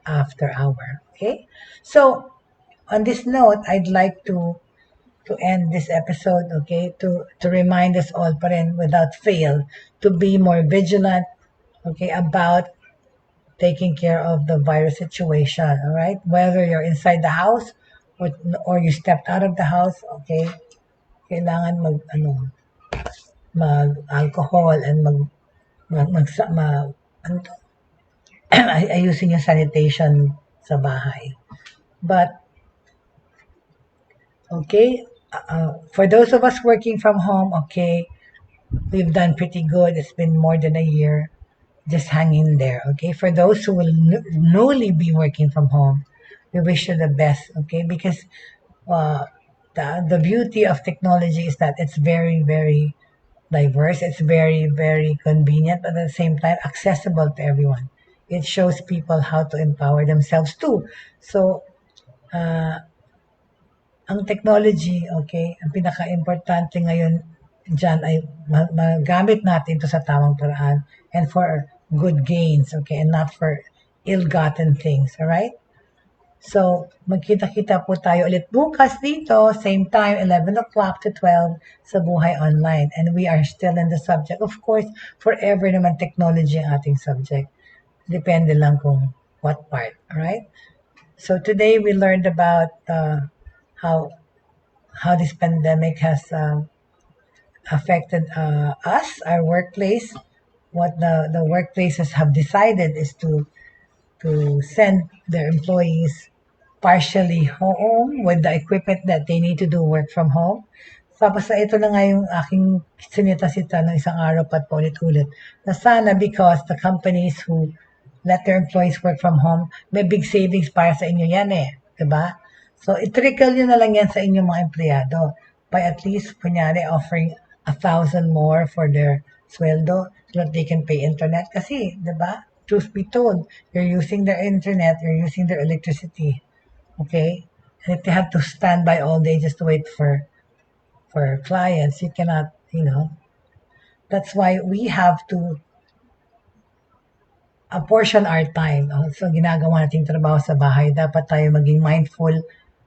after hour. Okay? So, on this note, I'd like to end this episode, okay? To remind us all pa rin, without fail, to be more vigilant, okay, about taking care of the virus situation, all right? Whether you're inside the house or you stepped out of the house, okay? Kailangan mag-alcohol and ayusin yung sanitation sa bahay. But, okay, for those of us working from home, okay, we've done pretty good. It's been more than a year. Just hang in there, okay? For those who will newly be working from home, we wish you the best, okay? Because the beauty of technology is that it's very, very diverse. It's very, very convenient, but at the same time, accessible to everyone. It shows people how to empower themselves too. So, ang technology, okay, ang pinaka-importante ngayon dyan ay magamit natin ito sa tamang paraan and for good gains, okay, and not for ill-gotten things, alright? So, magkita-kita po tayo ulit bukas dito, same time, 11 o'clock to 12 sa Buhay Online. And we are still in the subject. Of course, forever naman technology ang ating subject. Depende lang kung what part, alright? So today we learned about how this pandemic has affected us, our workplace. What the workplaces have decided is to send their employees partially home with the equipment that they need to do work from home. Tapos ito na nga yung aking sinita-sita ng isang araw pa at paulit-ulit na sana because the companies who let their employees work from home, may big savings para sa inyo yan eh. Diba? So, i-trickle nyo na lang yan sa inyong mga empleyado by at least, kunyari, offering 1,000 more for their sweldo so that they can pay internet. Kasi, diba? Truth be told, you're using their internet, you're using their electricity. Okay? And if they have to stand by all day just to wait for clients, you cannot, that's why we have to apportion our time. So, ginagawa nating trabaho sa bahay, dapat tayo maging mindful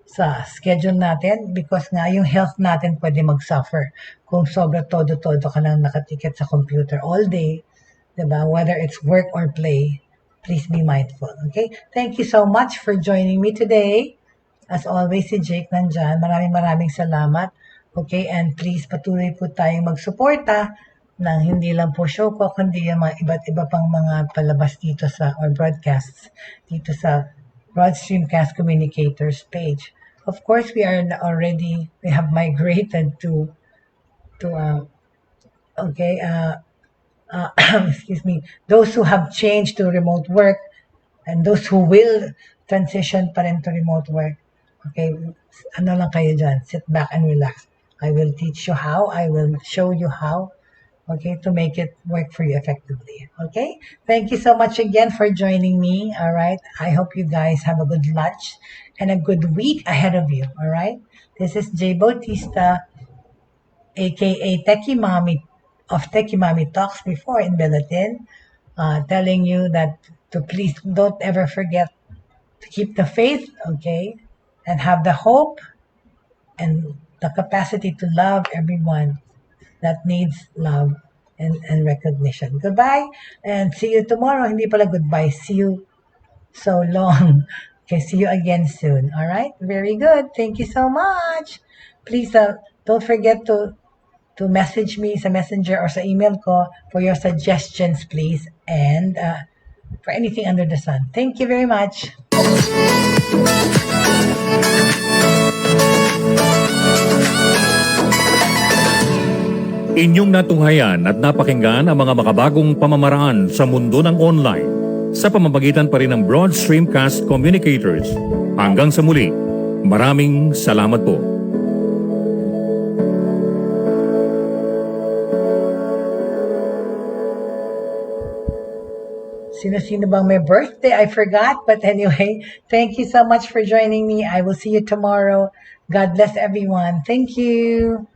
sa schedule natin because nga yung health natin pwede mag-suffer kung sobra todo-todo ka lang nakatiket sa computer all day, diba? Whether it's work or play, please be mindful, okay? Thank you so much for joining me today. As always, si Jake nandyan. Maraming salamat. Okay, and please patuloy po tayong magsuporta ng hindi lang po show ko, kundi yung mga iba't iba pang mga palabas dito sa, or broadcasts, dito sa Broad Streamcast Communicators page. Of course, we have migrated to excuse me, those who have changed to remote work and those who will transition pa rin to remote work. Okay, ano lang kayo dyan, sit back and relax. I will teach you how, I will show you how, okay, to make it work for you effectively. Okay, thank you so much again for joining me. All right, I hope you guys have a good lunch and a good week ahead of you. All right, this is Jaye Bautista, aka TechieMommy of TechieMommy Talks before in Bulletin, telling you that to please don't ever forget to keep the faith, okay, and have the hope and the capacity to love everyone that needs love and recognition. Goodbye and see you tomorrow. Hindi pala goodbye. See you so long. Okay, see you again soon. All right? Very good. Thank you so much. Please don't forget to message me sa messenger or sa email ko for your suggestions, please, and for anything under the sun. Thank you very much. Inyong natunghayan at napakinggan ang mga makabagong pamamaraan sa mundo ng online sa pamamagitan pa rin ng Broad Streamcast Communicators. Hanggang sa muli, maraming salamat po. Sino bang may birthday? I forgot. But anyway, thank you so much for joining me. I will see you tomorrow. God bless everyone. Thank you.